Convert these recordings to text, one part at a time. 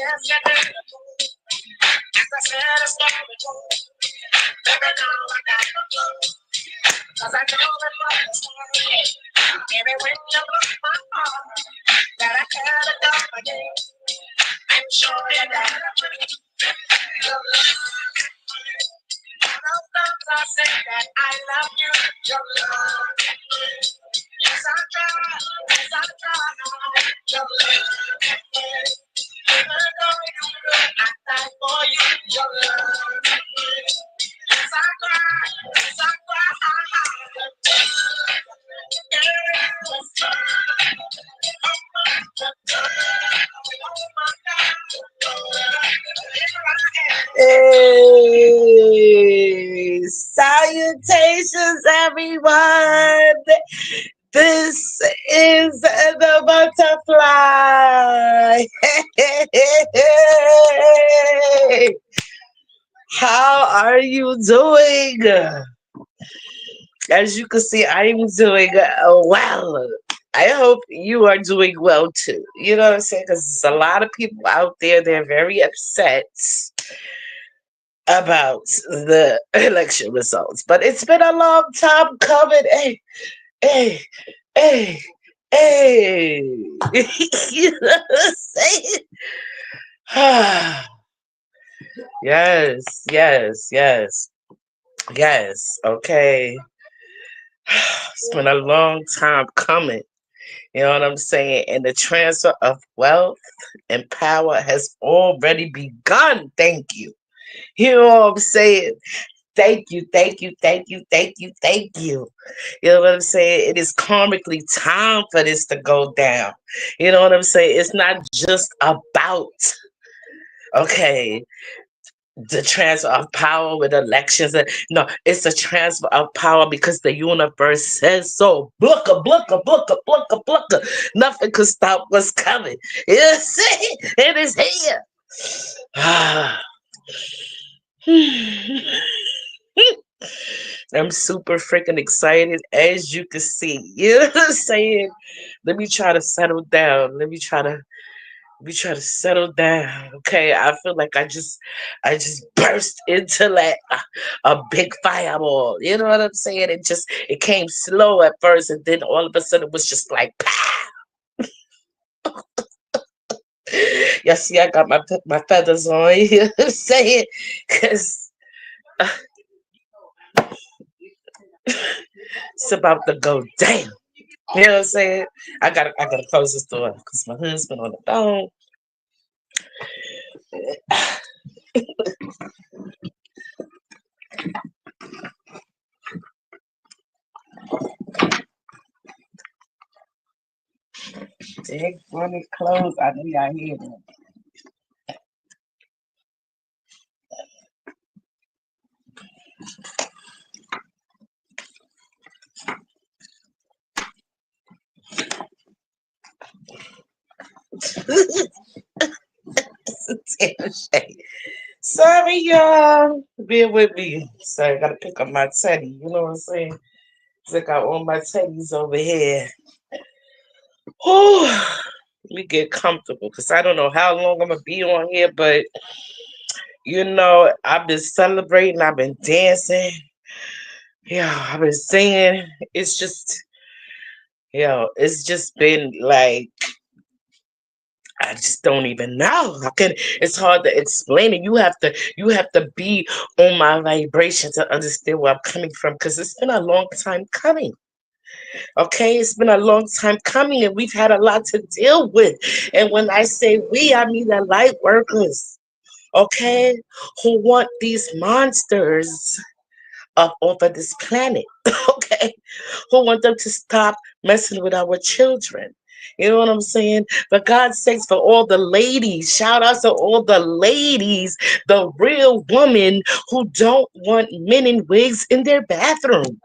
Yes, you do. As I said, it's not before. Baby, now I got to go. Cause I know that from the start. Baby, when you broke my heart, that I had to go again. I'm sure you got to bring your love. Those times I say that I love you, your love. Yes, I try, yes, I try, your love. Even though you look, I die for you, your love. Yes, I cry, yes, I cry. Yes, Hey, salutations, everyone. This is the butterfly. Hey, how are you doing? As you can see, I am doing well. I hope you are doing well too. You know what I'm saying? Because there's a lot of people out there, they're very upset about the election results. But it's been a long time coming. Hey, hey, hey, hey. You know what I'm saying? Yes, yes, yes, yes. Okay. It's been a long time coming. You know what I'm saying? And the transfer of wealth and power has already begun. Thank you. You know what I'm saying? Thank you, thank you, thank you, thank you, thank you. You know what I'm saying? It is karmically time for this to go down. You know what I'm saying? It's not just about, okay, the transfer of power with elections. No, it's a transfer of power because the universe says so. Blooka, blooka, blooka, blooka, blooka. Nothing could stop what's coming. You see? It is here. I'm super freaking excited, as you can see. You know what I'm saying? Let me try to settle down. Let me try to settle down. Okay, I feel like I just burst into like a big fireball. You know what I'm saying? It came slow at first, and then all of a sudden it was just like pow. You see, I got my feathers on. You know what I'm saying? Cause it's about to go down. You know what I'm saying? I gotta close this door because my husband on the phone. Take on his clothes. I know y'all hear them. Damn shame. Sorry, y'all. Bear with me. Sorry, I gotta pick up my teddy. You know what I'm saying? I got all my teddies over here. Whew. Let me get comfortable because I don't know how long I'm gonna be on here, but I've been celebrating, I've been dancing, yeah, I've been singing. It's just been like I just don't even know. It's hard to explain it. You have to be on my vibration to understand where I'm coming from because it's been a long time coming. Okay, it's been a long time coming, and we've had a lot to deal with. And when I say we, I mean the light workers. Okay, who want these monsters up off of this planet? Okay, who want them to stop messing with our children? You know what I'm saying? For God's sakes, for all the ladies, shout out to all the ladies, the real women who don't want men in wigs in their bathroom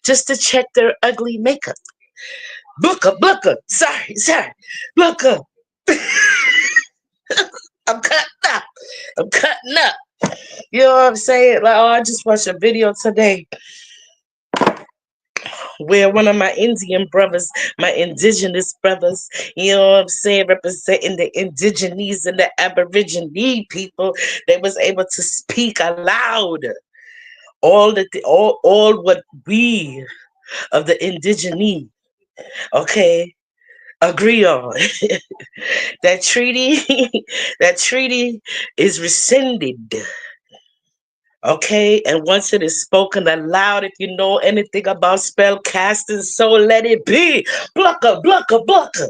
just to check their ugly makeup. Booker, sorry, Booker, I'm cutting up. I'm cutting up. You know what I'm saying? Like, oh, I just watched a video today where one of my Indian brothers, my indigenous brothers, you know what I'm saying, representing the indigenes and the aborigine people, they was able to speak aloud all what we of the indigene, okay, agree on. That treaty, that treaty is rescinded. Okay, and once it is spoken aloud, if you know anything about spell casting, so let it be. Blucker, blucker, blucker.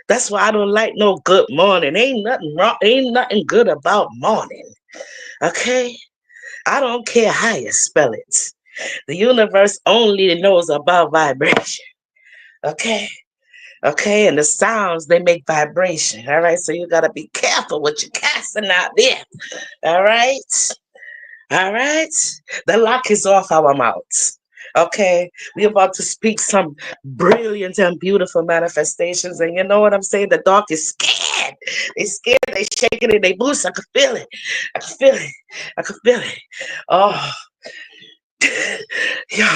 That's why I don't like no good morning. Ain't nothing wrong. Ain't nothing good about morning. Okay, I don't care how you spell it. The universe only knows about vibration. Okay. Okay, and the sounds they make vibration. All right, so you gotta be careful what you're casting out there. All right, all right. The lock is off our mouths. Okay, we about to speak some brilliant and beautiful manifestations, and you know what I'm saying? The dark is scared. They scared. They shaking it. They boost. I can feel it. I can feel it. I can feel it. Oh, yo,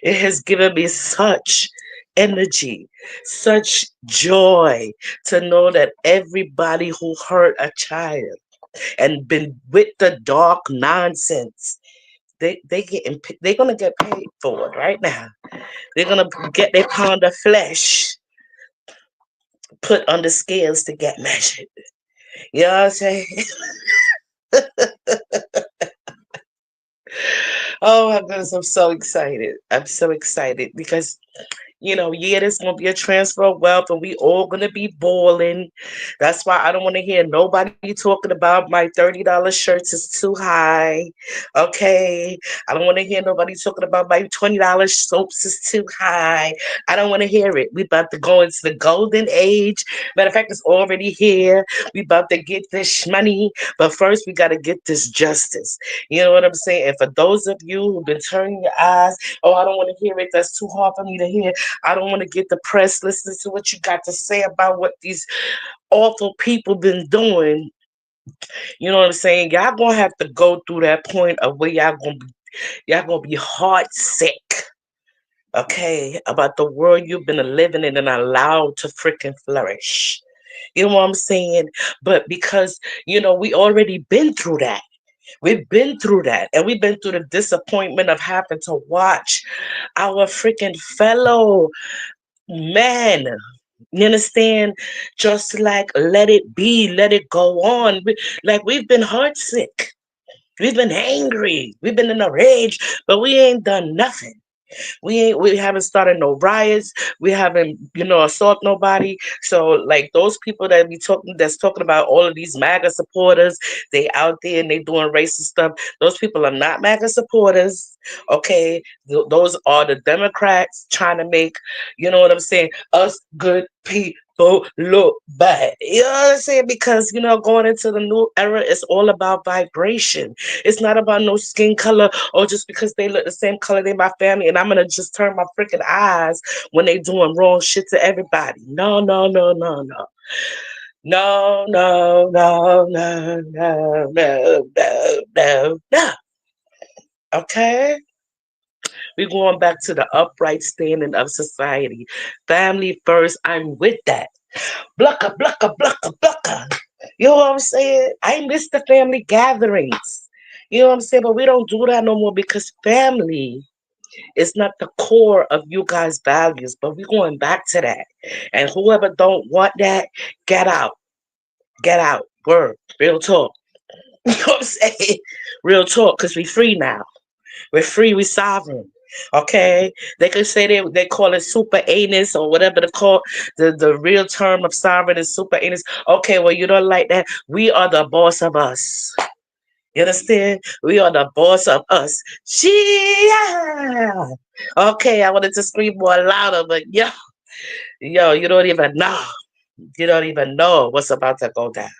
it has given me such energy, such joy to know that everybody who hurt a child and been with the dark nonsense, they're gonna get paid for it right now. They're gonna get their pound of flesh put on the scales to get measured. You know what I'm saying? Oh my goodness, I'm so excited. I'm so excited because yeah, there's gonna be a transfer of wealth and we all gonna be balling. That's why I don't want to hear nobody talking about my $30 shirts is too high. Okay. I don't want to hear nobody talking about my $20 soaps is too high. I don't want to hear it. We about to go into the golden age. Matter of fact, it's already here. We about to get this money, but first we gotta get this justice. You know what I'm saying? And for those of you who've been turning your eyes, oh, I don't want to hear it. That's too hard for me to hear. I don't want to get the press listening to what you got to say about what these awful people been doing. You know what I'm saying? Y'all gonna have to go through that point of where y'all gonna be heart sick, okay, about the world you've been living in and allowed to freaking flourish. You know what I'm saying? But because we already been through that. We've been through that, and we've been through the disappointment of having to watch our freaking fellow man, you understand? Just like let it be, let it go on. Like we've been heartsick, we've been angry, we've been in a rage, but we ain't done nothing. We haven't started no riots. We haven't, assault nobody. So like those people that's talking about all of these MAGA supporters, they out there and they doing racist stuff. Those people are not MAGA supporters. Okay. Those are the Democrats trying to make, you know what I'm saying, us good people look bad. You know what I'm saying? Because going into the new era, it's all about vibration. It's not about no skin color or just because they look the same color they my family and I'm gonna just turn my freaking eyes when they doing wrong shit to everybody. No, no, no, no, no. No, no, no, no, no, no, no, no, no. Okay? We're going back to the upright standing of society. Family first, I'm with that. Blucka, blucka, blucka, blucka. You know what I'm saying? I miss the family gatherings. You know what I'm saying? But we don't do that no more because family is not the core of you guys' values. But we're going back to that. And whoever don't want that, get out. Get out. Word. Real talk. You know what I'm saying? Real talk, because we free now. We're free, we sovereign. Okay? They could say they call it super anus or whatever they call the real term of sovereign is super anus. Okay, well you don't like that. We are the boss of us. You understand? We are the boss of us. Yeah. Okay, I wanted to scream more louder, but yo, you don't even know. You don't even know what's about to go down.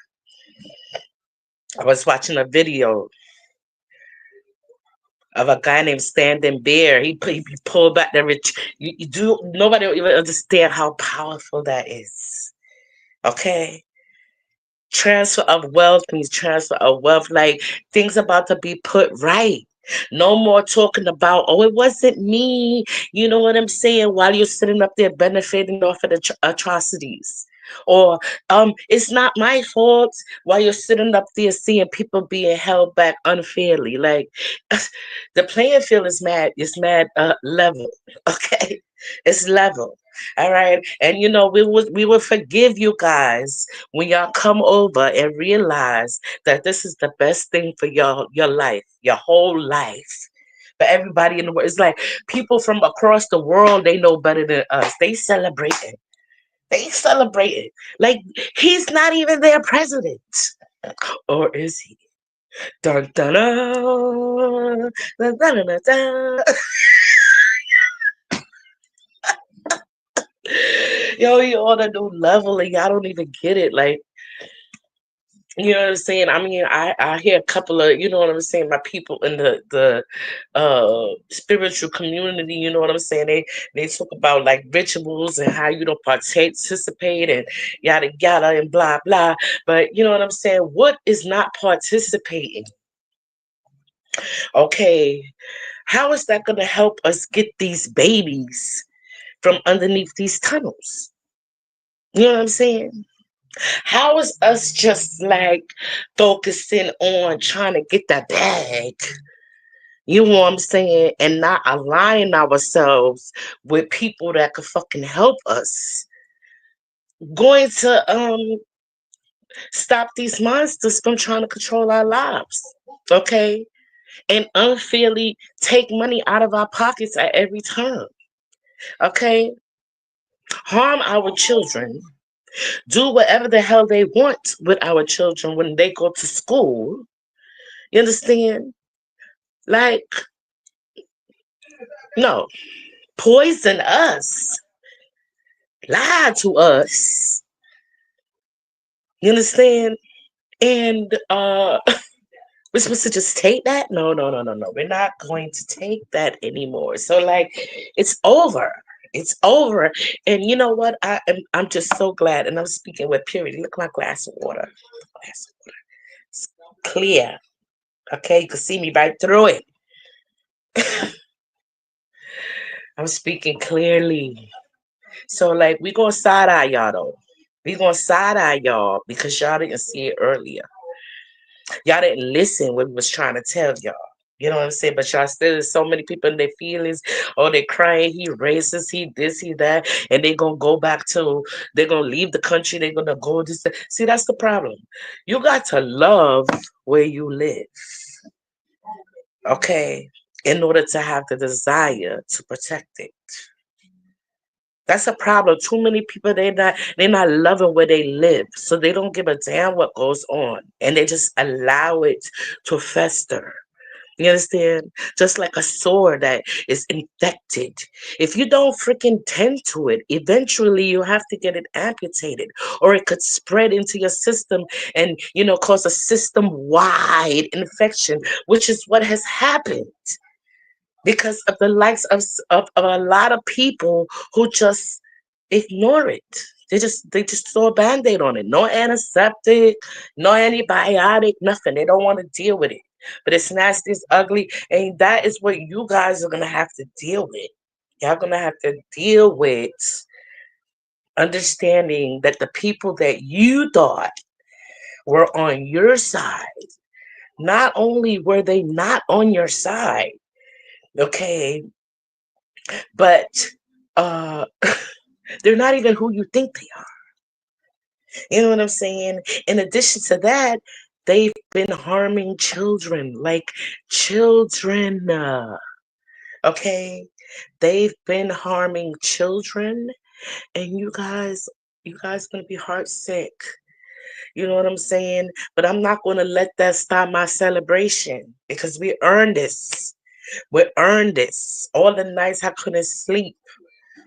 I was watching a video of a guy named Standing Bear. He pulled back the rich. You do nobody will even understand how powerful that is. Okay, transfer of wealth means transfer of wealth. Like things about to be put right. No more talking about, oh, it wasn't me. You know what I'm saying? While you're sitting up there benefiting off of the atrocities. Or it's not my fault while you're sitting up there seeing people being held back unfairly. Like the playing field is mad level. Okay. It's level. All right. And we will forgive you guys when y'all come over and realize that this is the best thing for your life, your whole life. For everybody in the world. It's like people from across the world, they know better than us. They celebrating. They celebrating. Like he's not even their president. Or is he? Dun dun dun dun dun dun dun. Yo, you on a new level and y'all don't even get it. Like, you know what I'm saying? I mean, I hear a couple of, you know what I'm saying, my people in the spiritual community, you know what I'm saying? They talk about like rituals and how you don't participate and yada yada and blah blah. But you know what I'm saying? What is not participating? Okay, how is that gonna help us get these babies from underneath these tunnels? You know what I'm saying? How is us just like focusing on trying to get that bag? You know what I'm saying? And not aligning ourselves with people that could fucking help us. Going to stop these monsters from trying to control our lives. Okay? And unfairly take money out of our pockets at every turn. Okay? Harm our children. Do whatever the hell they want with our children when they go to school. You understand? Like, no, poison us, lie to us. You understand? And we're supposed to just take that? No, no, no, no, no. We're not going to take that anymore. So like, it's over. It's over. And you know what? I'm just so glad. And I'm speaking with purity. Look at my glass of water. Glass of water. It's clear. Okay, you can see me right through it. I'm speaking clearly. So like we gonna side eye y'all though. We gonna side eye y'all because y'all didn't see it earlier. Y'all didn't listen when we was trying to tell y'all. You know what I'm saying? But y'all still there's so many people in their feelings. Oh, they crying, he racist, he this, he that, and they gonna go back to they're gonna leave the country, they're gonna go this. See, that's the problem. You got to love where you live, okay? In order to have the desire to protect it. That's a problem. Too many people they're not loving where they live. So they don't give a damn what goes on. And they just allow it to fester. You understand? Just like a sore that is infected. If you don't freaking tend to it, eventually you have to get it amputated. Or it could spread into your system and cause a system wide infection, which is what has happened because of the likes of a lot of people who just ignore it. They just throw a band-aid on it. No antiseptic, no antibiotic, nothing. They don't want to deal with it. But it's nasty, it's ugly, and that is what you guys are gonna have to deal with. Y'all gonna have to deal with understanding that the people that you thought were on your side, not only were they not on your side, okay, but uh they're not even who you think they are. You know what I'm saying? In addition to that, they've been harming children, like children. Okay, they've been harming children, and you guys gonna be heart sick. You know what I'm saying? But I'm not gonna let that stop my celebration because we earned this. We earned this. All the nights I couldn't sleep.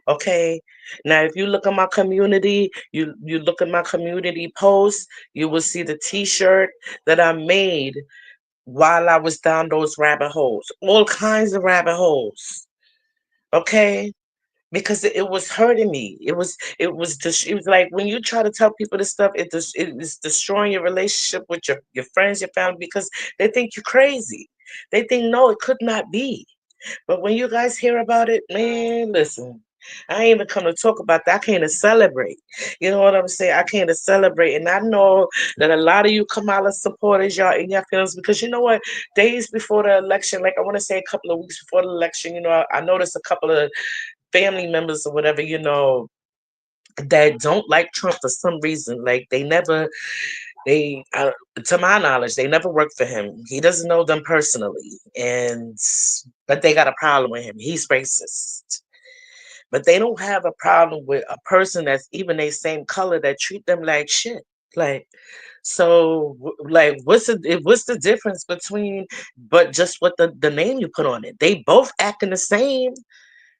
Okay. Now, if you look at my community, you look at my community post, you will see the T-shirt that I made while I was down those rabbit holes, all kinds of rabbit holes. Okay, because it was hurting me. It was like when you try to tell people this stuff, it is destroying your relationship with your friends, your family, because they think you're crazy. They think no, it could not be. But when you guys hear about it, man, listen. I ain't even come to talk about that. I came to celebrate. You know what I'm saying? I came to celebrate. And I know that a lot of you Kamala supporters, y'all in your feelings, because you know what? Days before the election, like I want to say a couple of weeks before the election, I noticed a couple of family members or whatever, that don't like Trump for some reason. Like to my knowledge, they never worked for him. He doesn't know them personally, but they got a problem with him. He's racist, but they don't have a problem with a person that's even their same color that treat them like shit. Like, so, like, what's the difference between, but just what the name you put on it? They both acting the same,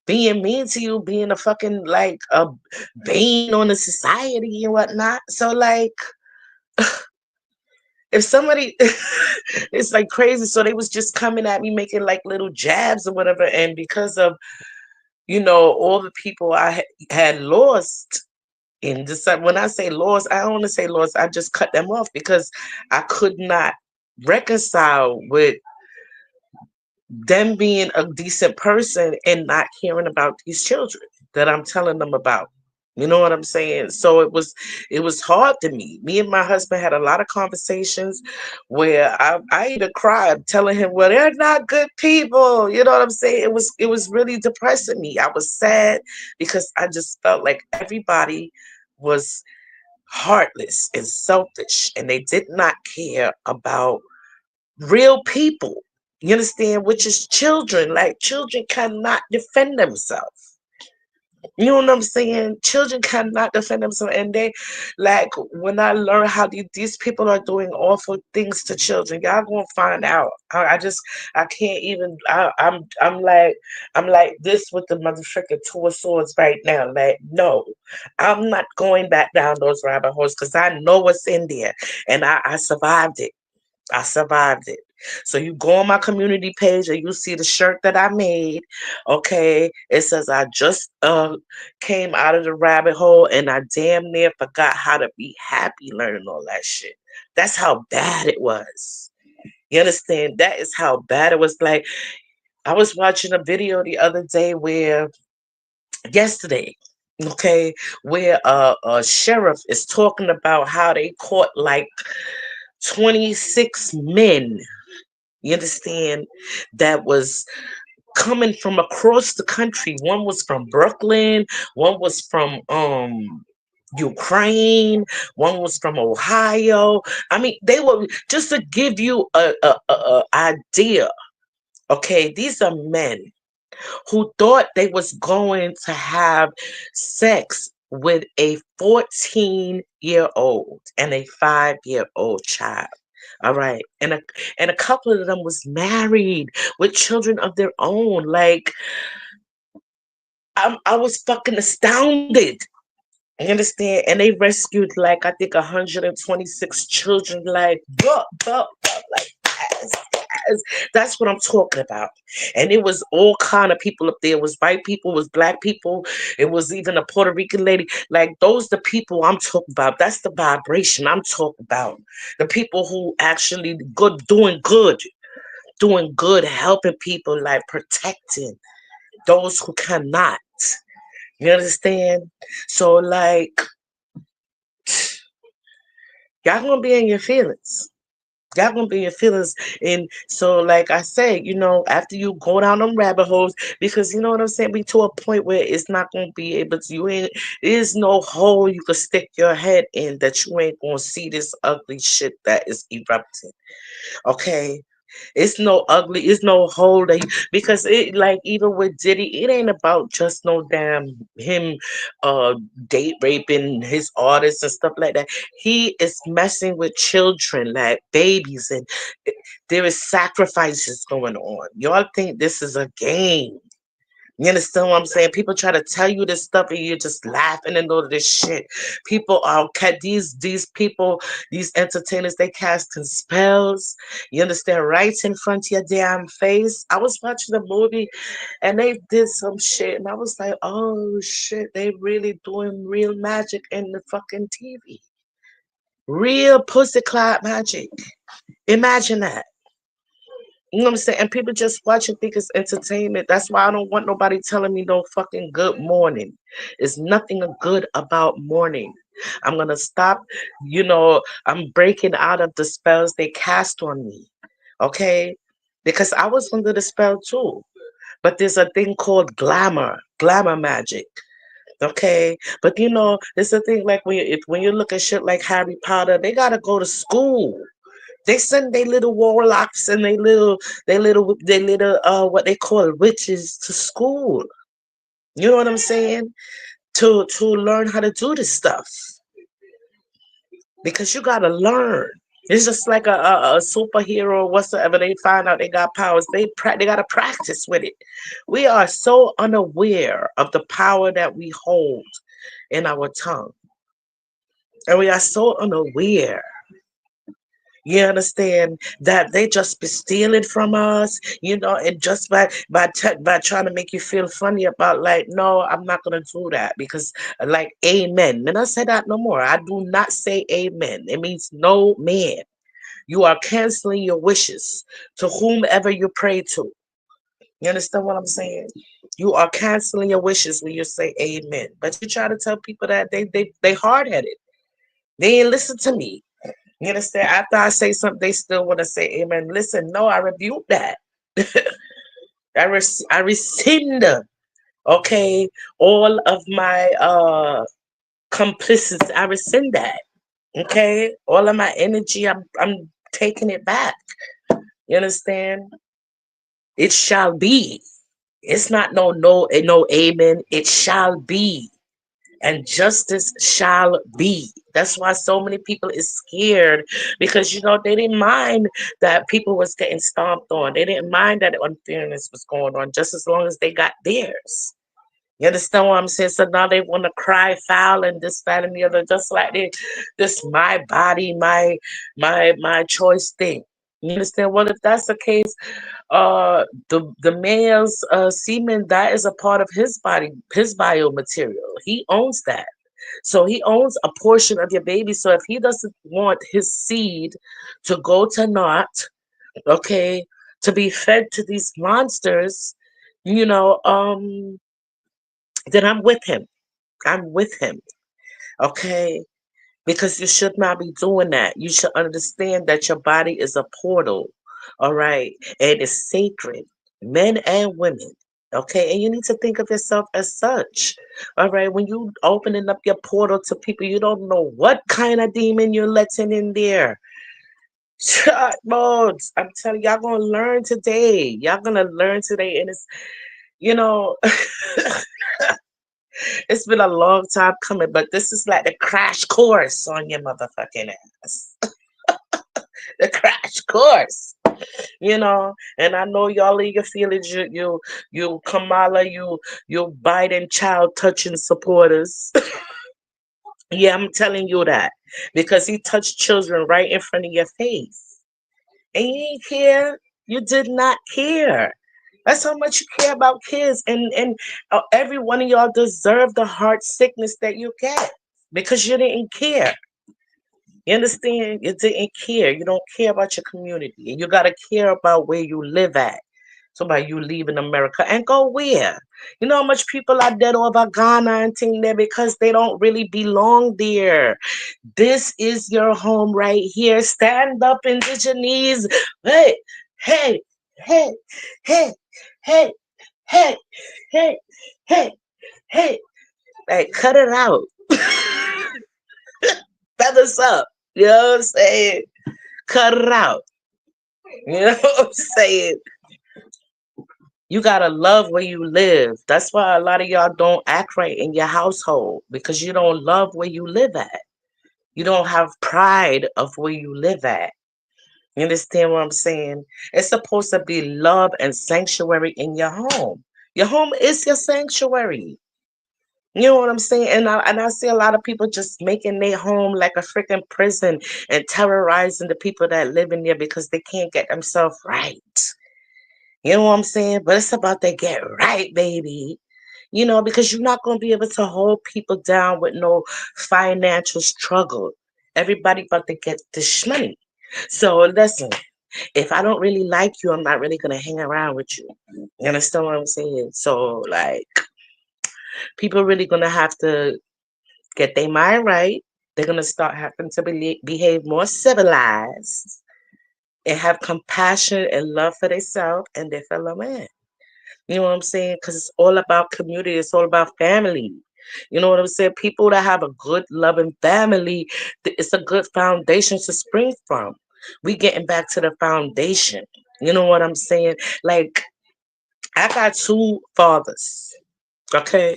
being mean to you, being a fucking like a bane on the society and whatnot. So like if somebody it's like crazy. So they was just coming at me making like little jabs or whatever. And because of, all the people had lost in this, when I say lost, I don't want to say lost, I just cut them off because I could not reconcile with them being a decent person and not hearing about these children that I'm telling them about. You know what I'm saying? So it was hard to me. Me and my husband had a lot of conversations where I even cried telling him, well, they're not good people. You know what I'm saying? It was really depressing me. I was sad because I just felt like everybody was heartless and selfish and they did not care about real people. You understand? Which is children. Like children cannot defend themselves. You know what I'm saying? Children cannot defend themselves, and they, like, when I learn how these people are doing awful things to children, y'all gonna find out. I can't even. I'm like this with the motherfucking two of swords right now. Like, no, I'm not going back down those rabbit holes because I know what's in there, and I survived it. I survived it. So you go on my community page and you see the shirt that I made. Okay, it says I just came out of the rabbit hole and I damn near forgot how to be happy learning all that shit. That's how bad it was. You understand? That is how bad it was. Like I was watching a video the other day where yesterday, okay, where a sheriff is talking about how they caught like 26 men, you understand, that was coming from across the country. One was from Brooklyn, one was from Ukraine, one was from Ohio. I mean, they were, just to give you a idea. Okay, these are men who thought they was going to have sex with a 14-year-old and a 5-year-old child. All right. And a couple of them was married with children of their own. Like I was fucking astounded. You understand? And they rescued like I think 126 children. Like, like yes, yes. That's what I'm talking about. And it was all kind of people up there. It was white people, it was black people, it was even a Puerto Rican lady. Like those the people I'm talking about. That's the vibration I'm talking about. The people who actually doing good, helping people, like protecting those who cannot. You understand? So like y'all gonna be in your feelings. Y'all gonna be in your feelings. And so like I say, after you go down them rabbit holes, because you know what I'm saying, be to a point where it's not gonna be able to, you ain't, there's no hole you could stick your head in that you ain't gonna see this ugly shit that is erupting. Okay. It's no hole that because it, like, even with Diddy, it ain't about just no damn him date raping his artists and stuff like that. He is messing with children, like babies, and there is sacrifices going on. Y'all think this is a game. You understand what I'm saying? People try to tell you this stuff and you're just laughing and all this shit. People are these people, these entertainers, they casting spells. You understand? Right in front of your damn face. I was watching a movie and they did some shit and I was like, oh shit, they really doing real magic in the fucking TV. Real pussy cloud magic. Imagine that. You know what I'm saying? And people just watch and think it's entertainment. That's why I don't want nobody telling me no fucking good morning. It's nothing good about morning. I'm gonna stop, I'm breaking out of the spells they cast on me. Okay? Because I was under the spell too. But there's a thing called glamour magic. Okay, but there's a thing like when you look at shit like Harry Potter, they gotta go to school. They send their little warlocks and they little what they call witches to school. You know what I'm saying? To learn how to do this stuff because you gotta learn. It's just like a superhero whatsoever. They find out they got powers. They gotta practice with it. We are so unaware of the power that we hold in our tongue, and we are so unaware. You understand that they just be stealing from us, and just by trying to make you feel funny about like, no, I'm not gonna do that because like amen. And I say that no more. I do not say amen. It means no man. You are canceling your wishes to whomever you pray to. You understand what I'm saying? You are canceling your wishes when you say amen. But you try to tell people that they hard headed. They ain't listen to me. You understand? After I say something, they still want to say amen. Listen, no, I rebuke that. I rescind, okay, all of my complicity. I rescind that. Okay? All of my energy, I'm taking it back. You understand? It shall be. It's not no amen. It shall be. And justice shall be. That's why so many people is scared because they didn't mind that people was getting stomped on. They didn't mind that unfairness was going on just as long as they got theirs. You understand what I'm saying? So now they want to cry foul and this, that, and the other, just like this my body, my choice thing. You understand? Well, if that's the case, the male's semen, that is a part of his body, his biomaterial. He owns that. So he owns a portion of your baby. So if he doesn't want his seed to go to naught, okay, to be fed to these monsters, you know, um, then I'm with him. I'm with him. Okay. Because you should not be doing that. You should understand that your body is a portal, all right, and it's sacred, men and women. Okay, and you need to think of yourself as such. All right, when you opening up your portal to people, you don't know what kind of demon you're letting in there. Shut modes. I'm telling y'all gonna learn today. Y'all gonna learn today, and you know, it's been a long time coming, but this is like the crash course on your motherfucking ass. The crash course, And I know y'all in your feelings, you Kamala, you Biden child touching supporters. Yeah, I'm telling you that because he touched children right in front of your face, and you didn't care. You did not care. That's how much you care about kids, and every one of y'all deserve the heart sickness that you get because you didn't care. You understand? You didn't care. You don't care about your community. And you got to care about where you live at. So about you leaving America and go where? You know how much people are dead over Ghana and thing there because they don't really belong there. This is your home right here. Stand up, indigenous. Hey, hey, hey, hey, hey, hey, hey, hey, hey. Like, cut it out. Feathers up. You know what I'm saying? Cut it out. You know what I'm saying? You gotta love where you live. That's why a lot of y'all don't act right in your household because you don't love where you live at. You don't have pride of where you live at. You understand what I'm saying? It's supposed to be love and sanctuary in your home. Your home is your sanctuary. You know what I'm saying? And I see a lot of people just making their home like a freaking prison and terrorizing the people that live in there because they can't get themselves right. You know what I'm saying? But it's about they get right, baby. Because you're not going to be able to hold people down with no financial struggle. Everybody about to get this money. So listen, if I don't really like you, I'm not really going to hang around with you. You understand what I'm saying? So, like, people really going to have to get their mind right. They're going to start having to behave more civilized and have compassion and love for themselves and their fellow man. You know what I'm saying? Because it's all about community. It's all about family. You know what I'm saying? People that have a good, loving family, it's a good foundation to spring from. We getting back to the foundation. You know what I'm saying? Like, I got two fathers, okay?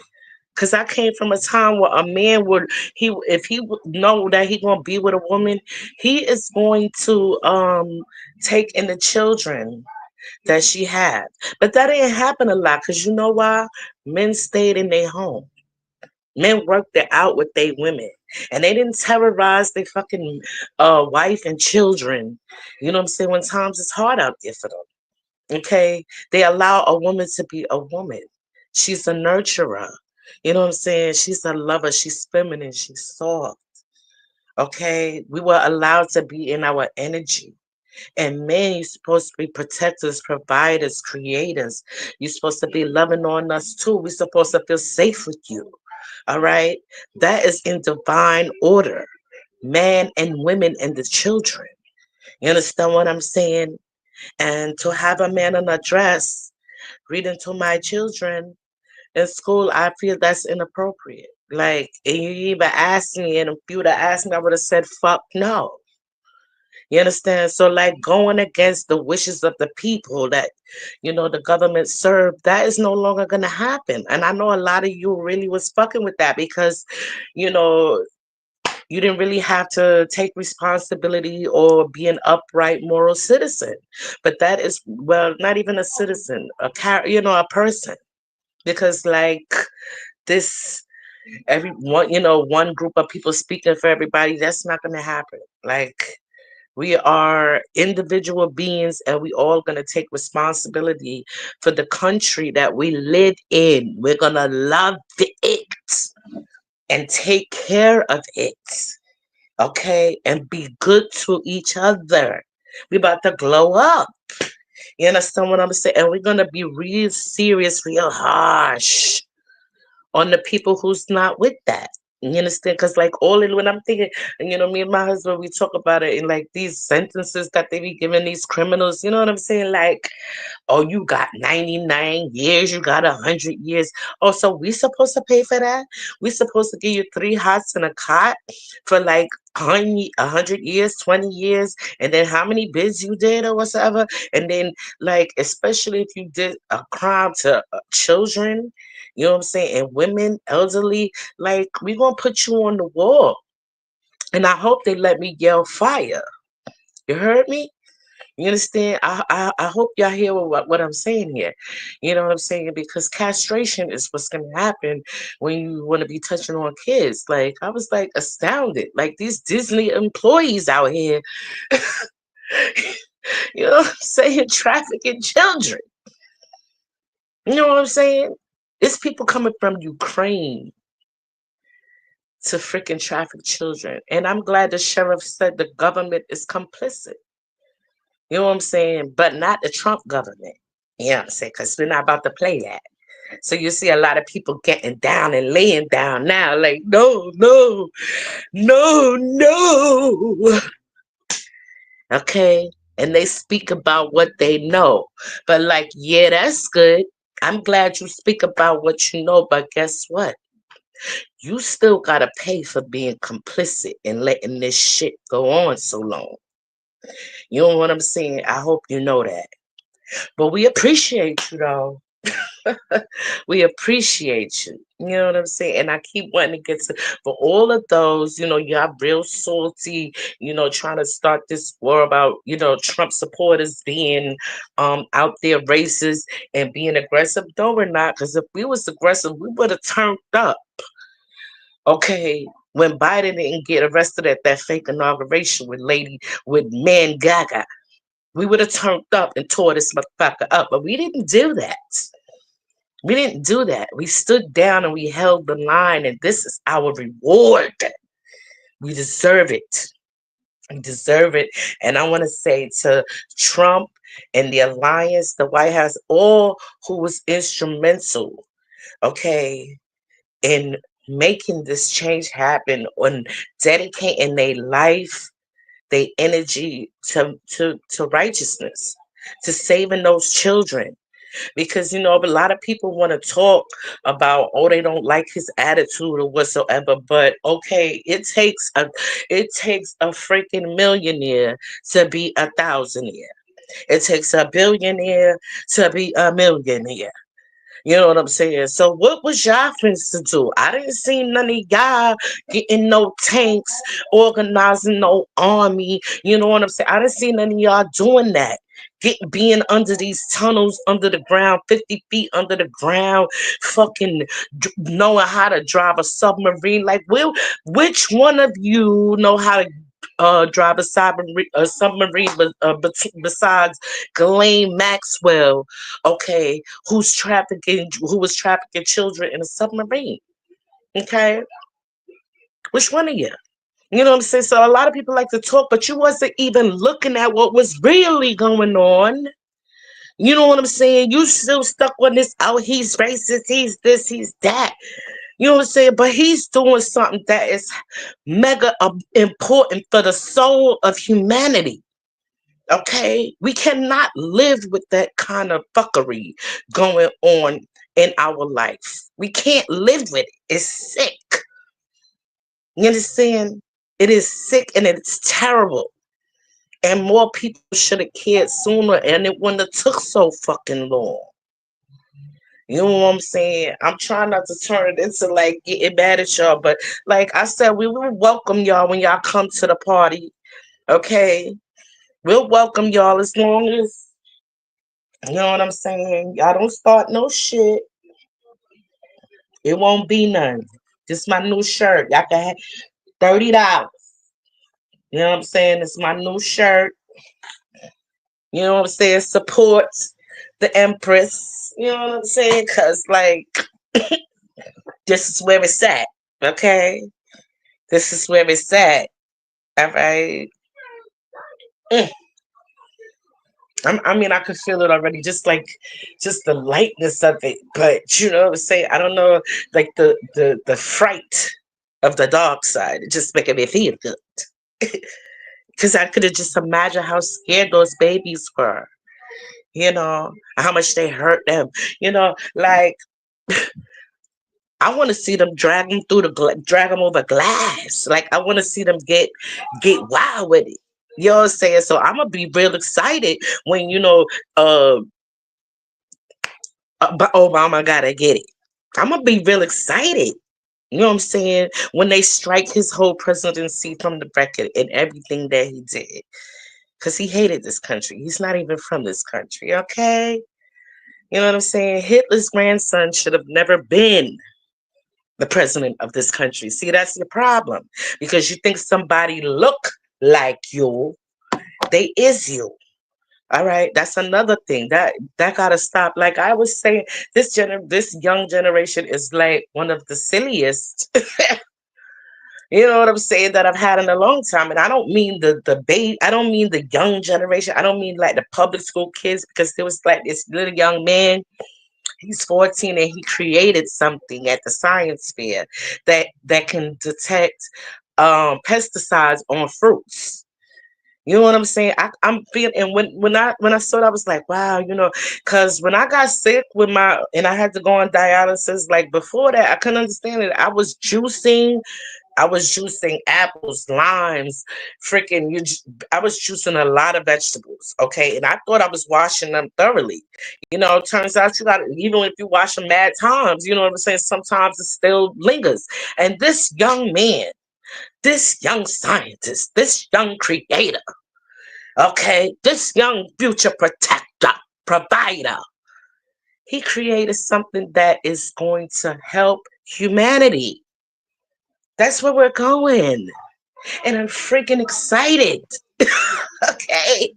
Because I came from a time where a man would, if he would know that he going to be with a woman, he is going to take in the children that she had. But that didn't happen a lot because you know why? Men stayed in their home. Men worked it out with their women. And they didn't terrorize their fucking wife and children. You know what I'm saying? When times is hard out there for them. Okay? They allow a woman to be a woman. She's a nurturer. You know what I'm saying? She's a lover. She's feminine. She's soft. Okay? We were allowed to be in our energy. And men, you're supposed to be protectors, providers, creators. You're supposed to be loving on us too. We're supposed to feel safe with you. All right? That is in divine order. Man and women and the children. You understand what I'm saying? And to have a man in a dress reading to my children in school, I feel that's inappropriate. Like, and you even asked me, and if you would have asked me, I would have said, fuck no. You understand? So, like, going against the wishes of the people that, the government served, that is no longer going to happen. And I know a lot of you really was fucking with that because, you know, you didn't really have to take responsibility or be an upright moral citizen. But that is, well, not even a citizen, a person. Because, like, this, one group of people speaking for everybody, that's not going to happen. Like, we are individual beings and we all going to take responsibility for the country that we live in. We're going to love it and take care of it. Okay? And be good to each other. We about to glow up. You understand what I'm saying? And we're going to be real serious, real harsh on the people who's not with that. You understand? Because, like, all in when I'm thinking, and me and my husband, we talk about it in like these sentences that they be giving these criminals. You know what I'm saying? Like, oh, you got 99 years, you got 100 years. Oh, so we supposed to pay for that? We supposed to give you three hots and a cot for like 100 years, 20 years, and then how many bids you did or whatever. And then, like, especially if you did a crime to children, you know what I'm saying, and women, elderly, like, we gonna put you on the wall. And I hope they let me yell fire. You heard me? You understand? I hope y'all hear what I'm saying here. You know what I'm saying? Because castration is what's going to happen when you want to be touching on kids. Like, I was like astounded. Like, these Disney employees out here, you know what I'm saying? Trafficking children. You know what I'm saying? It's people coming from Ukraine to freaking traffic children. And I'm glad the sheriff said the government is complicit. You know what I'm saying? But not the Trump government. You know what I'm saying? Because we're not about to play that. So you see a lot of people getting down and laying down now, like, no, no, no, no. Okay. And they speak about what they know. But, like, yeah, that's good. I'm glad you speak about what you know, but guess what? You still gotta pay for being complicit and letting this shit go on so long. You know what I'm saying? I hope you know that. But we appreciate you though. We appreciate you. You know what I'm saying? And I keep wanting to get to for all of those, y'all real salty, trying to start this war about, Trump supporters being out there racist and being aggressive. No, we're not, because if we was aggressive, we would have turned up. Okay. When Biden didn't get arrested at that fake inauguration with Man Gaga, we would have turned up and tore this motherfucker up. But we didn't do that. We didn't do that. We stood down and we held the line, and this is our reward. We deserve it. We deserve it. And I want to say to Trump and the alliance, the White House, all who was instrumental, okay, in making this change happen, on dedicating their life, their energy to righteousness, to saving those children. Because a lot of people want to talk about, oh, they don't like his attitude or whatsoever, but okay, it takes a freaking millionaire to be a thousandaire. It takes a billionaire to be a millionaire. You know what I'm saying? So what was y'all finna to do? I didn't see none of y'all getting no tanks, organizing no army. You know what I'm saying? I didn't see none of y'all doing that. Being under these tunnels under the ground, 50 feet under the ground, fucking knowing how to drive a submarine. Like, which one of you know how to drive a submarine besides Ghislaine Maxwell? Okay, who was trafficking children in a submarine. Okay, which one of you? You know what I'm saying? So a lot of people like to talk, but you wasn't even looking at what was really going on. You know what I'm saying? You still stuck on this, oh, he's racist, he's this, he's that. You know what I'm saying? But he's doing something that is mega important for the soul of humanity. Okay? We cannot live with that kind of fuckery going on in our life. We can't live with it. It's sick. You understand? It is sick and it's terrible. And more people should have cared sooner, and it wouldn't have took so fucking long. You know what I'm saying? I'm trying not to turn it into like getting mad at y'all, but like I said, we will welcome y'all when y'all come to the party. Okay? We'll welcome y'all as long as, you know what I'm saying, y'all don't start no shit. It won't be none. This is my new shirt. Y'all can have $30. You know what I'm saying? It's my new shirt. You know what I'm saying? Supports the Empress. You know what I'm saying? Cause like this is where it's at. Okay? This is where it's at. All right. Mm. I mean, I could feel it already, just the lightness of it. But you know what I'm saying? I don't know, like the fright of the dark side. It just making me feel good. Because I could have just imagined how scared those babies were. How much they hurt them. Like I want to see them drag them over glass. Like I want to see them get wild with it. You know what I'm saying? So I'm gonna be real excited when uh, but Obama gotta get it. I'm gonna be real excited. You know what I'm saying? When they strike his whole presidency from the record and everything that he did, because he hated this country. He's not even from this country. Okay, you know what I'm saying? Hitler's grandson should have never been the president of this country. See, that's your problem. Because you think somebody look like you, they is you. All right, that's another thing that gotta stop. Like I was saying, this young generation is like one of the silliest. You know what I'm saying, that I've had in a long time. And I don't mean the baby. I don't mean the young generation. I don't mean like the public school kids, because there was like this little young man. He's 14 and he created something at the science fair that can detect pesticides on fruits. You know what I'm saying? I'm feeling, and when I saw it, I was like, wow, because when I got sick and I had to go on dialysis, like before that, I couldn't understand it. I was juicing, I was juicing apples, limes, freaking I was juicing a lot of vegetables, okay? And I thought I was washing them thoroughly. It turns out you got even if you wash them mad times, you know what I'm saying? Sometimes it still lingers. And this young man, this young scientist, this young creator, okay, this young future protector, provider, he created something that is going to help humanity. That's where we're going. And I'm freaking excited. Okay.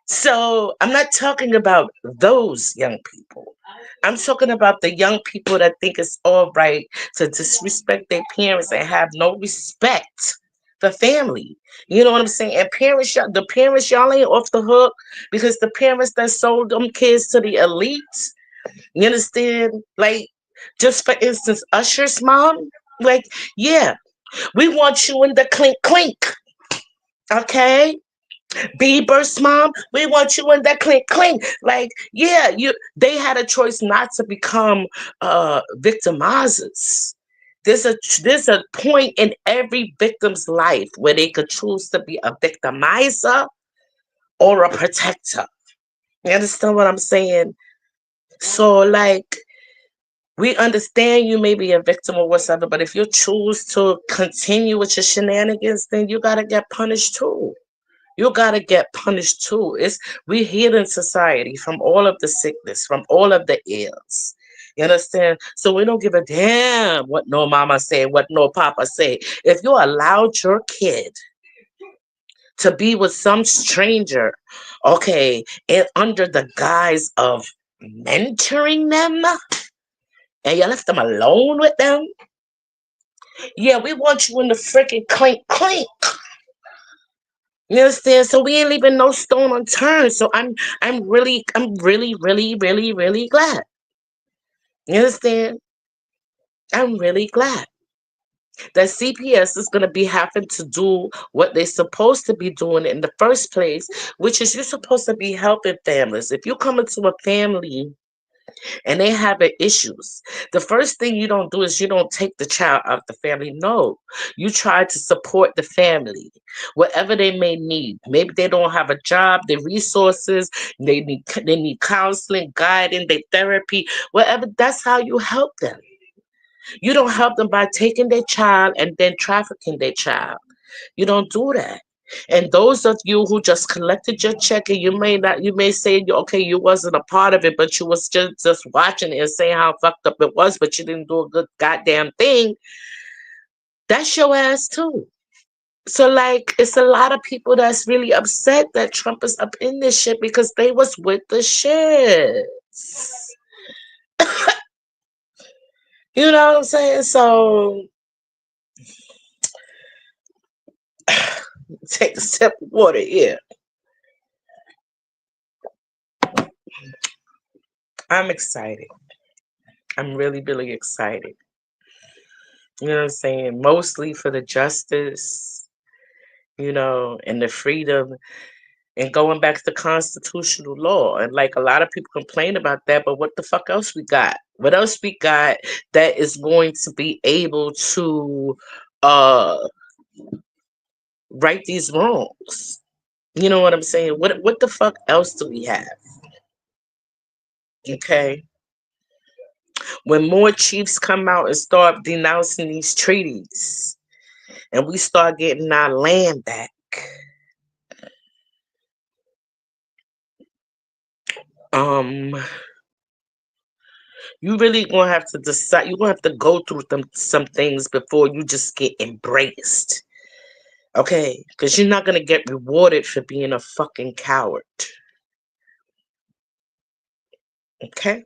So I'm not talking about those young people. I'm talking about the young people that think it's all right to disrespect their parents and have no respect for family. You know what I'm saying? And the parents, y'all ain't off the hook because the parents that sold them kids to the elites, you understand? Like, just for instance, Usher's mom, like, yeah, we want you in the clink clink, okay? Bieber's mom, we want you in that clink clink. Like, yeah, they had a choice not to become victimizers. There's a point in every victim's life where they could choose to be a victimizer or a protector. You understand what I'm saying? So, like, we understand you may be a victim or whatever, but if you choose to continue with your shenanigans, then you gotta get punished too. You gotta get punished too. We healing society from all of the sickness, from all of the ills. You understand? So we don't give a damn what no mama say, what no papa say. If you allowed your kid to be with some stranger, okay, and under the guise of mentoring them, and you left them alone with them, yeah, we want you in the freaking clink clink. You understand? So we ain't leaving no stone unturned. So I'm really, glad. You understand? I'm really glad that CPS is gonna be having to do what they're supposed to be doing in the first place, which is you're supposed to be helping families. If you come into a family and they having issues, the first thing you don't do is you don't take the child out of the family. No, you try to support the family, whatever they may need. Maybe they don't have a job, their resources, they need counseling, guiding, their therapy, whatever. That's how you help them. You don't help them by taking their child and then trafficking their child. You don't do that. And those of you who just collected your check and you may say, okay, you wasn't a part of it, but you was just watching it and saying how fucked up it was, but you didn't do a good goddamn thing. That's your ass too. So, like, it's a lot of people that's really upset that Trump is up in this shit because they was with the shit. You know what I'm saying? So take a sip of water here. I'm excited. I'm really, really excited. You know what I'm saying? Mostly for the justice, and the freedom and going back to constitutional law. And like a lot of people complain about that, but what the fuck else we got? What else we got that is going to be able to uh right these wrongs? You know what I'm saying? What the fuck else do we have? Okay. When more chiefs come out and start denouncing these treaties and we start getting our land back, um you really gonna have to decide. You're gonna have to go through some things before you just get embraced. Okay? Because you're not gonna get rewarded for being a fucking coward. Okay?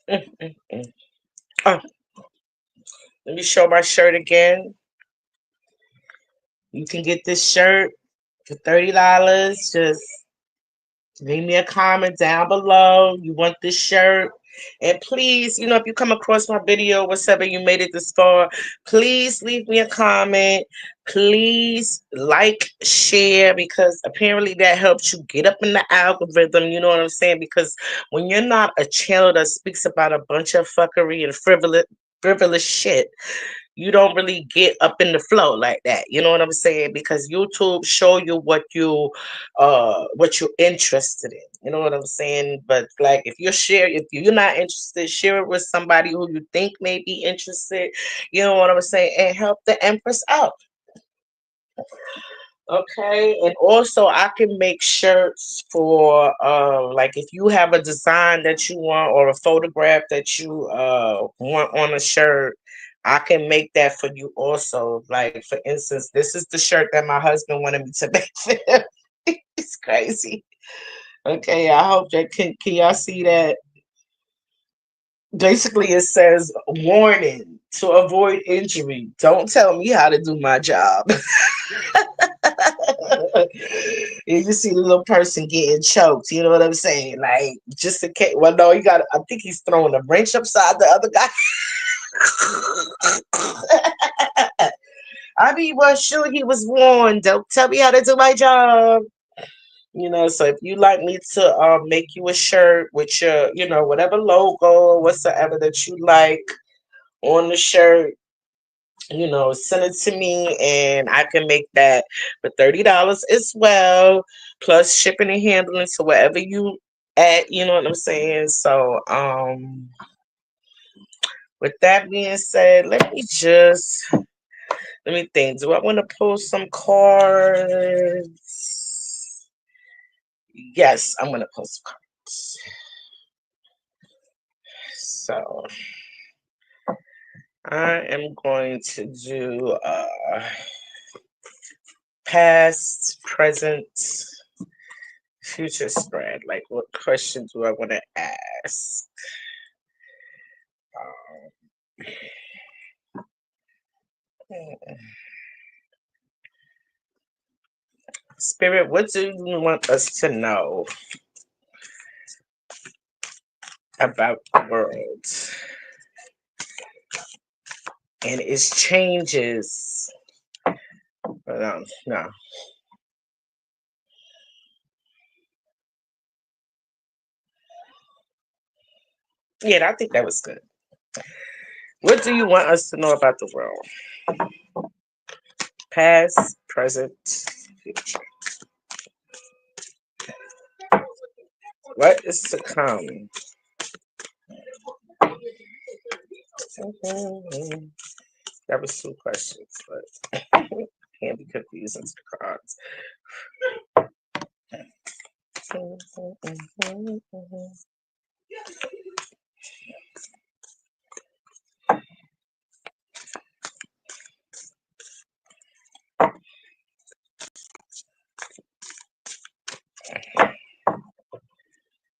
Mm, mm, mm. Oh, let me show my shirt again. You can get this shirt for $30. Just leave me a comment down below. You want this shirt? And please, if you come across my video, whatever, you made it this far, please leave me a comment. Please like, share, because apparently that helps you get up in the algorithm. You know what I'm saying? Because when you're not a channel that speaks about a bunch of fuckery and frivolous shit, you don't really get up in the flow like that. You know what I'm saying? Because YouTube show you what you're interested in. You know what I'm saying? But like if you're not interested, share it with somebody who you think may be interested. You know what I'm saying? And help the Empress out. Okay, and also I can make shirts for like if you have a design that you want or a photograph that you want on a shirt, I can make that for you also. Like for instance, this is the shirt that my husband wanted me to make for him. It's crazy. Okay, I hope that can y'all see that? Basically it says warning to avoid injury. Don't tell me how to do my job. You see the little person getting choked. You know what I'm saying? Like just in case. Well, no, I think he's throwing a wrench upside the other guy. I mean, well, sure, he was warned. Don't tell me how to do my job. So if you like me to make you a shirt with your, whatever logo or whatsoever that you like on the shirt, send it to me and I can make that for $30 as well, plus shipping and handling to wherever you at, you know what I'm saying? So, with that being said, let me think. Do I want to pull some cards? Yes, I'm gonna pull some cards. So I am going to do past, present, future spread. Like, what question do I want to ask? Spirit, what do you want us to know about the world and its changes? No. Yeah, I think that was good. What do you want us to know about the world? Past, present, future. What is to come? That was two questions, but can't be confusing to the cards.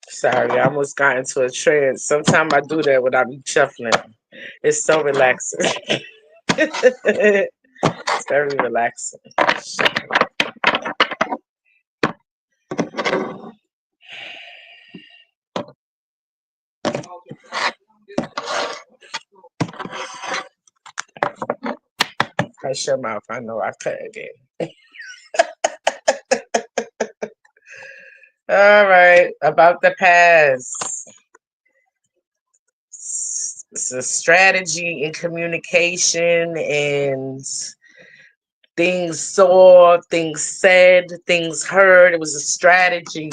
Sorry, I almost got into a trance. Sometimes I do that without me shuffling. It's so relaxing. It's very relaxing. Hush your mouth. I know I cut again. All right. About the past. It's a strategy in communication and things saw, things said, things heard. It was a strategy.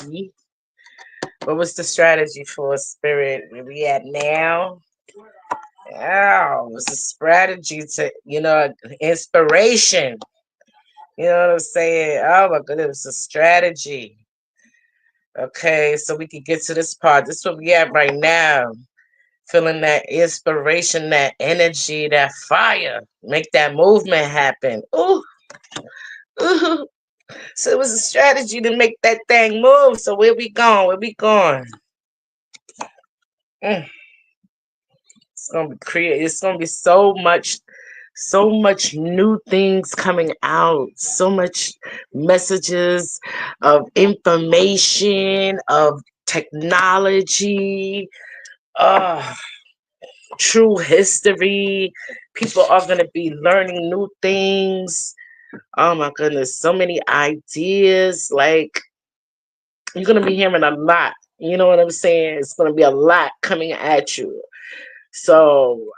What was the strategy for spirit? Where we at now? Oh, it was a strategy to, inspiration. You know what I'm saying? Oh my goodness, it was a strategy. Okay, so we can get to this part. This is where we at right now. Feeling that inspiration, that energy, that fire. Make that movement happen. Ooh. Ooh. So it was a strategy to make that thing move. So where we going? Where we going? It's gonna be It's gonna be so much new things coming out. So much messages of information, of technology, uh true history. People are gonna be learning new things. Oh my goodness, so many ideas. Like you're gonna be hearing a lot. You know what I'm saying? It's gonna be a lot coming at you. So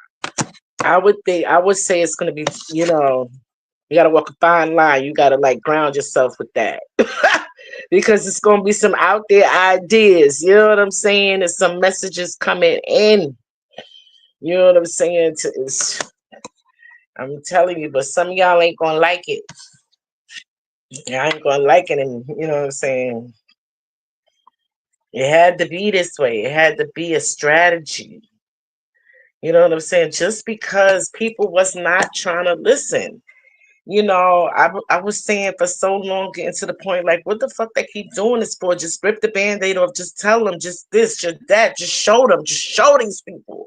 I would say it's gonna be, you gotta walk a fine line. You gotta like ground yourself with that. Because it's gonna be some out there ideas. You know what I'm saying? There's some messages coming in. You know what I'm saying? I'm telling you, but some of y'all ain't gonna like it. Y'all ain't gonna like it, and you know what I'm saying? It had to be this way. It had to be a strategy. You know what I'm saying? Just because people was not trying to listen. I was saying for so long, getting to the point, like, what the fuck they keep doing this for? Just rip the band-aid off, just tell them, just this, just that, just show them, just show these people.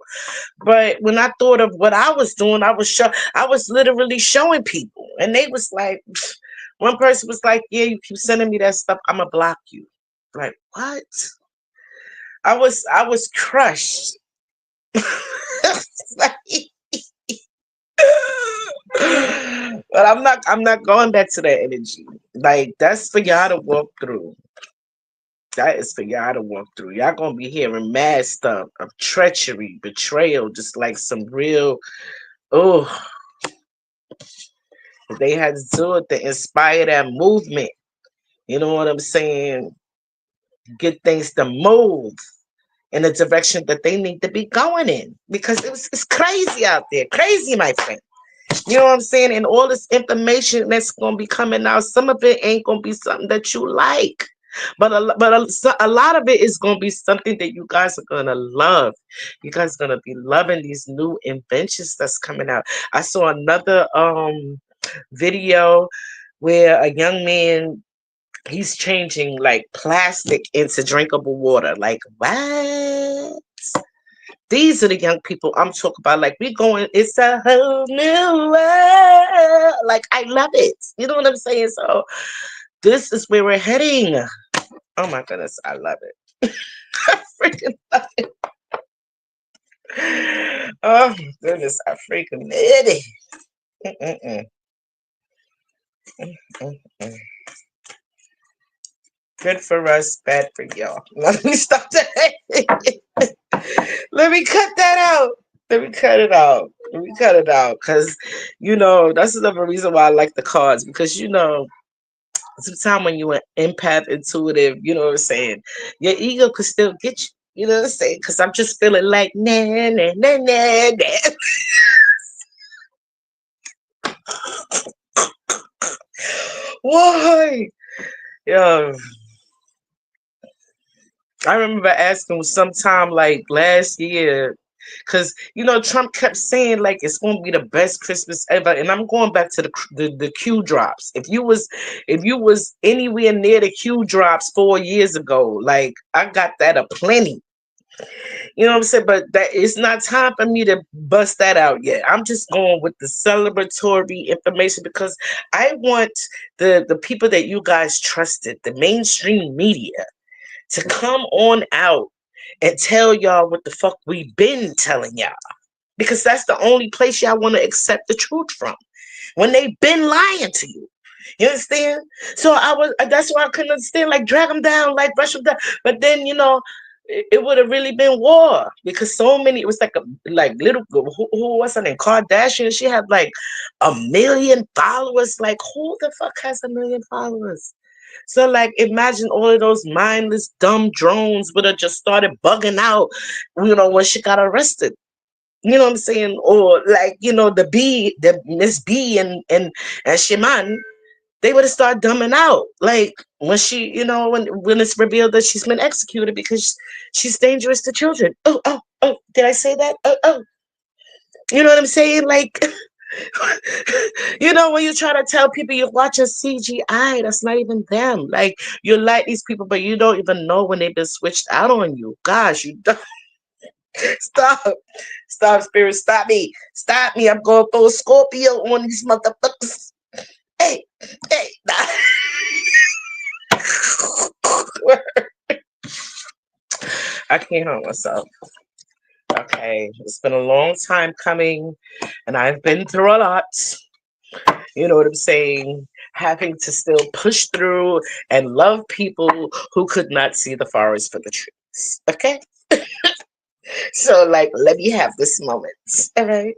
But when I thought of what I was doing, I was literally showing people. And they was like, one person was like, yeah, you keep sending me that stuff, I'ma block you. Like, what? I was crushed. Like, but I'm not going back to that energy. Like that's for y'all to walk through. That is for y'all to walk through. Y'all gonna be hearing mad stuff of treachery, betrayal, just like some real oh they had to do it to inspire that movement. You know what I'm saying? Get things to move in the direction that they need to be going in. Because it's crazy out there. Crazy, my friend. You know what I'm saying? And all this information that's gonna be coming out, some of it ain't gonna be something that you like, but a lot of it is gonna be something that you guys are gonna love. You guys are gonna be loving these new inventions that's coming out. I saw another video where a young man, he's changing like plastic into drinkable water. Like what? These are the young people I'm talking about. Like we going, it's a whole new world. Like I love it. You know what I'm saying? So this is where we're heading. Oh my goodness, I love it. I freaking love it. Oh my goodness, I freaking love it. Mm-mm-mm. Mm-mm-mm. Good for us, bad for y'all. Let me stop that. Let me cut that out. Let me cut it out. Let me cut it out. Because, that's another reason why I like the cards. Because, sometimes when you're an empath, intuitive, you know what I'm saying? Your ego could still get you. You know what I'm saying? Because I'm just feeling like, nah, nah, nah, nah, nah. Why? Yo, I remember asking sometime like last year, because Trump kept saying like it's going to be the best Christmas ever, and I'm going back to the Q drops. If you was anywhere near the Q drops 4 years ago, like I got that a plenty. You know what I'm saying? But that it's not time for me to bust that out yet. I'm just going with the celebratory information because I want the people that you guys trusted, the mainstream media, to come on out and tell y'all what the fuck we been telling y'all. Because that's the only place y'all want to accept the truth from. When they been lying to you. You understand? So that's why I couldn't understand, like drag them down, like brush them down. But then, it would have really been war because so many, it was like like little, who was her name? Kardashian. She had like 1 million followers. Like who the fuck has 1 million followers? So like imagine all of those mindless dumb drones would have just started bugging out, when she got arrested. You know what I'm saying? Or like, the Miss B and Shiman, they would have started dumbing out. Like when she, when it's revealed that she's been executed because she's dangerous to children. Oh, did I say that? Oh. You know what I'm saying? Like when you try to tell people you're watching CGI, that's not even them. Like you like these people, but you don't even know when they've been switched out on you. Gosh, you don't stop. Stop, spirit, stop me. Stop me. I'm going for a Scorpio on these motherfuckers. Hey, hey, nah. I can't help myself. Okay, it's been a long time coming, and I've been through a lot. You know what I'm saying? Having to still push through and love people who could not see the forest for the trees. Okay? So, like, let me have this moment. All right?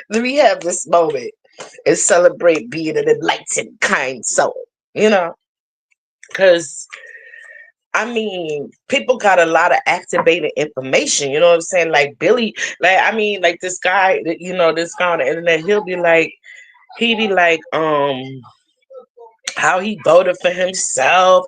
Let me have this moment and celebrate being an enlightened, kind soul. You know? Because I mean, people got a lot of activated information. You know what I'm saying? Like Billy, like I mean, like this guy, this guy on the internet, he be like, how he voted for himself.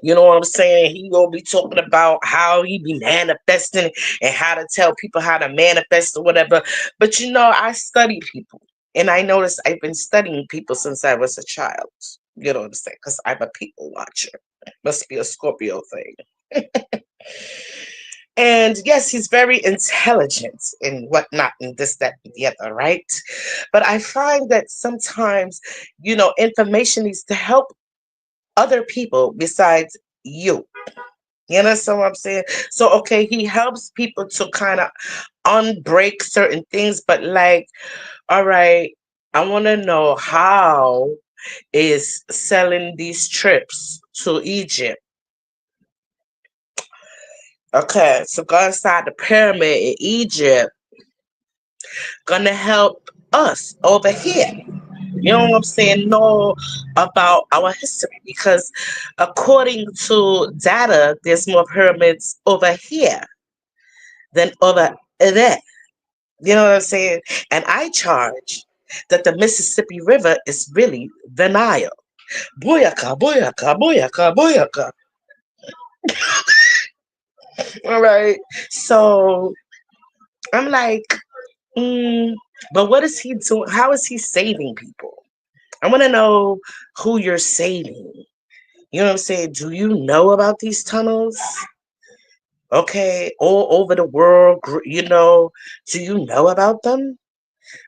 You know what I'm saying? He gonna be talking about how he be manifesting and how to tell people how to manifest or whatever. But I study people, and I noticed I've been studying people since I was a child. You know what I'm saying? Because I'm a people watcher. Must be a Scorpio thing. And yes, he's very intelligent and whatnot, and this, that, and the other, right? But I find that sometimes, information needs to help other people besides you. You understand what I'm saying? So, okay, he helps people to kind of unbreak certain things, but like, all right, I want to know how is selling these trips to Egypt. Okay, so go inside the pyramid in Egypt, gonna help us over here. You know what I'm saying? Know about our history because according to data, there's more pyramids over here than over there. You know what I'm saying? And I charge that the Mississippi River is really the Nile. Booyaka, booyaka, booyaka, booyaka. All right. So I'm like, but what is he doing? How is he saving people? I want to know who you're saving. You know what I'm saying? Do you know about these tunnels? Okay, all over the world, do you know about them?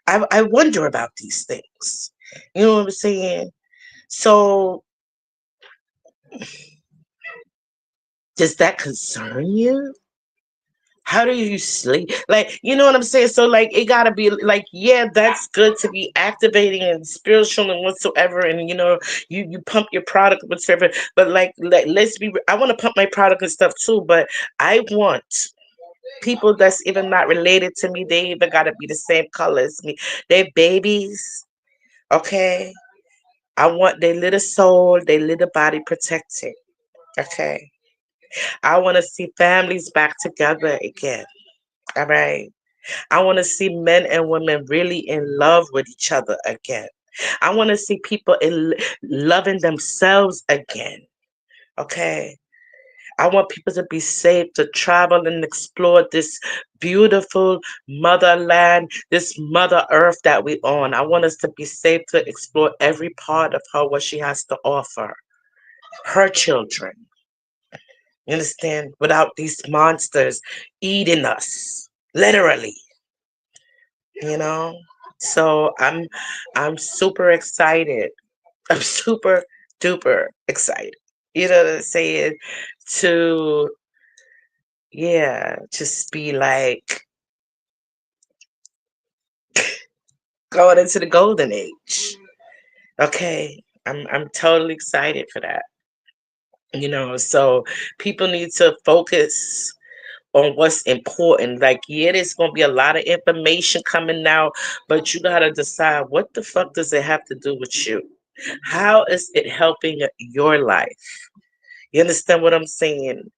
I wonder about these things. You know what I'm saying? So, does that concern you? How do you sleep? Like, you know what I'm saying? So, like, it gotta be like, yeah, that's good to be activating and spiritual and whatsoever. And you pump your product whatsoever. But like let's be. I want to pump my product and stuff too. But I want people that's even not related to me. They even gotta be the same color as me. They're babies. Okay. I want their little soul, their little body protected. Okay. I want to see families back together again. All right. I want to see men and women really in love with each other again. I want to see people loving themselves again. Okay. I want people to be safe to travel and explore this beautiful motherland, this mother earth that we own. I want us to be safe to explore every part of her, what she has to offer. Her children, you understand? Without these monsters eating us, literally. you know so I'm super excited. I'm super duper excited, to say it, to yeah, just be like going into the golden age. Okay, I'm totally excited for that. So people need to focus on what's important. Like, yeah, there's gonna be a lot of information coming out, but you gotta decide what the fuck does it have to do with you? How is it helping your life? You understand what I'm saying?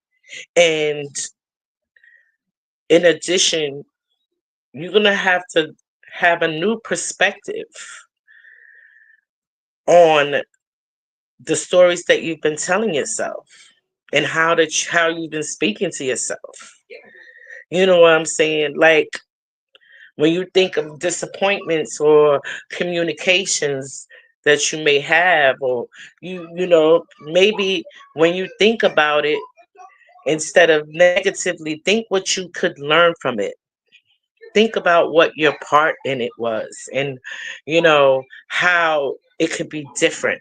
And in addition, you're gonna have to have a new perspective on the stories that you've been telling yourself and how you've been speaking to yourself. You know what I'm saying? Like, when you think of disappointments or communications that you may have, or maybe when you think about it, instead of negatively, think what you could learn from it. Think about what your part in it was, and how it could be different,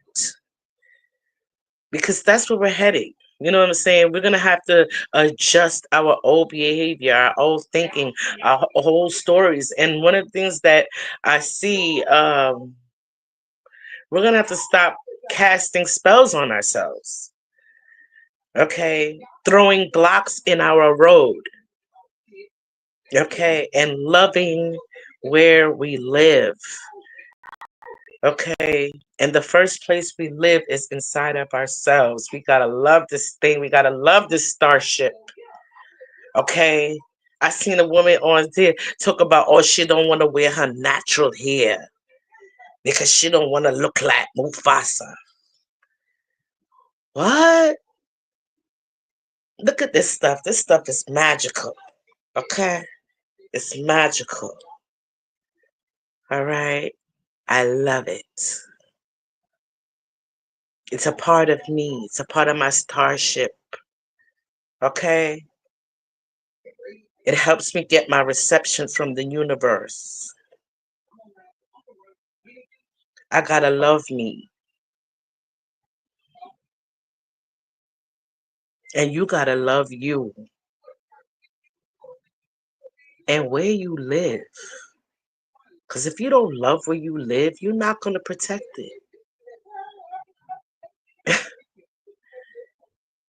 because that's where we're heading. You know what I'm saying? We're gonna have to adjust our old behavior, our old thinking, our whole stories. And one of the things that I see, we're gonna have to stop casting spells on ourselves. Okay, throwing blocks in our road. Okay, and loving where we live. Okay, and the first place we live is inside of ourselves. We gotta love this thing. We gotta love this starship. Okay, I seen a woman on there talk about, oh, she don't want to wear her natural hair because she don't want to look like Mufasa. What? Look at this stuff. This stuff is magical. Okay, it's magical. All right, I love it. It's a part of me. It's a part of my starship. Okay, it helps me get my reception from the universe. I gotta love me, and you gotta love you and where you live. Because if you don't love where you live, you're not going to protect it.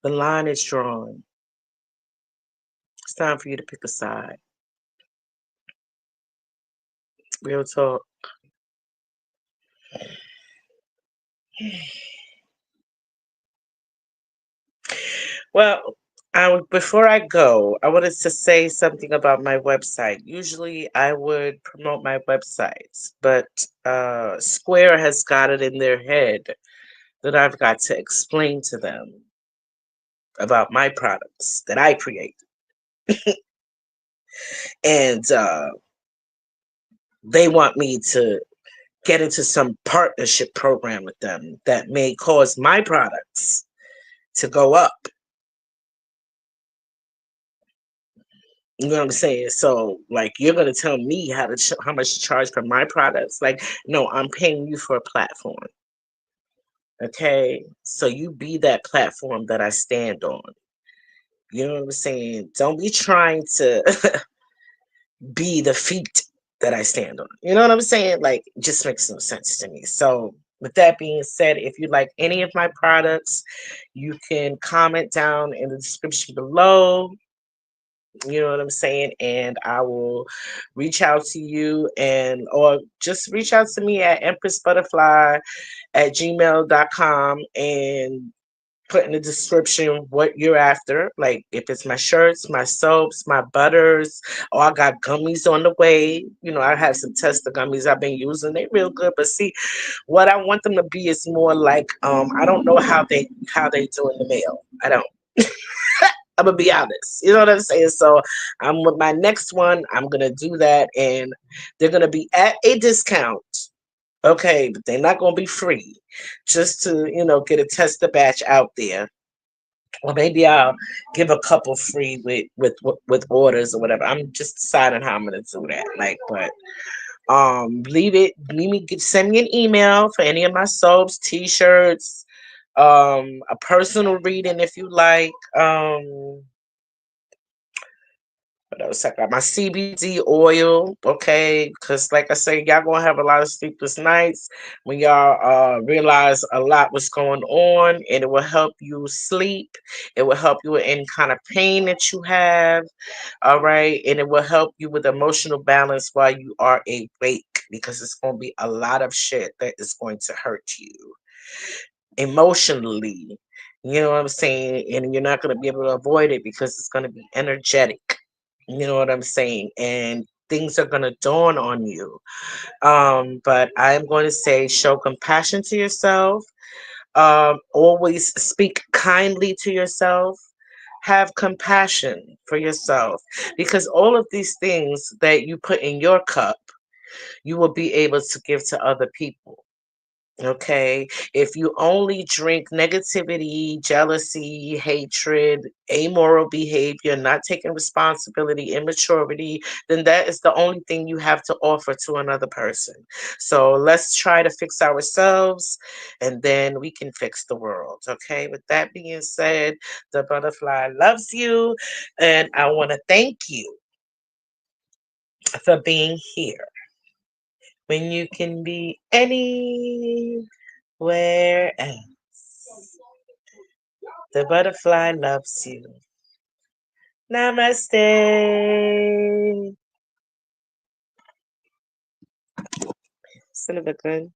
The line is drawn. It's time for you to pick a side. Real talk. Well, before I go, I wanted to say something about my website. Usually I would promote my websites, but Square has got it in their head that I've got to explain to them about my products that I create. And they want me to get into some partnership program with them that may cause my products to go up. You know what I'm saying? So, like, you're gonna tell me how much to charge for my products? Like, no, I'm paying you for a platform. Okay, so you be that platform that I stand on. You know what I'm saying? Don't be trying to be the feet that I stand on. You know what I'm saying? Like, it just makes no sense to me. So, with that being said, if you like any of my products, you can comment down in the description below. You know what I'm saying? And I will reach out to you, and or just reach out to me at empressbutterfly@gmail.com and put in the description what you're after. Like if it's my shirts, my soaps, my butters, or I got gummies on the way. You know, I have some tester gummies I've been using. They real good. But see, what I want them to be is more like I don't know how they do in the mail. I don't. I'm gonna be honest. You know what I'm saying? So I'm with my next one, I'm gonna do that, and they're gonna be at a discount. Okay, but they're not gonna be free. Just to, get a tester batch out there. Or maybe I'll give a couple free with orders or whatever. I'm just deciding how I'm gonna do that. Like, but send me an email for any of my soaps, t-shirts, a personal reading if you like. What else I got? My CBD oil, okay? Because, like I say, y'all gonna have a lot of sleepless nights when y'all realize a lot was going on, and it will help you sleep. It will help you with any kind of pain that you have, all right? And it will help you with emotional balance while you are awake, because it's gonna be a lot of shit that is going to hurt you emotionally. You know what I'm saying? And you're not gonna be able to avoid it because it's gonna be energetic. You know what I'm saying? And things are going to dawn on you. But I'm going to say show compassion to yourself. Always speak kindly to yourself. Have compassion for yourself, because all of these things that you put in your cup, you will be able to give to other people. Okay. If you only drink negativity, jealousy, hatred, amoral behavior, not taking responsibility, immaturity, then that is the only thing you have to offer to another person. So let's try to fix ourselves and then we can fix the world. Okay. With that being said, the butterfly loves you. And I want to thank you for being here when you can be anywhere else. The butterfly loves you. Namaste. Son of a gun.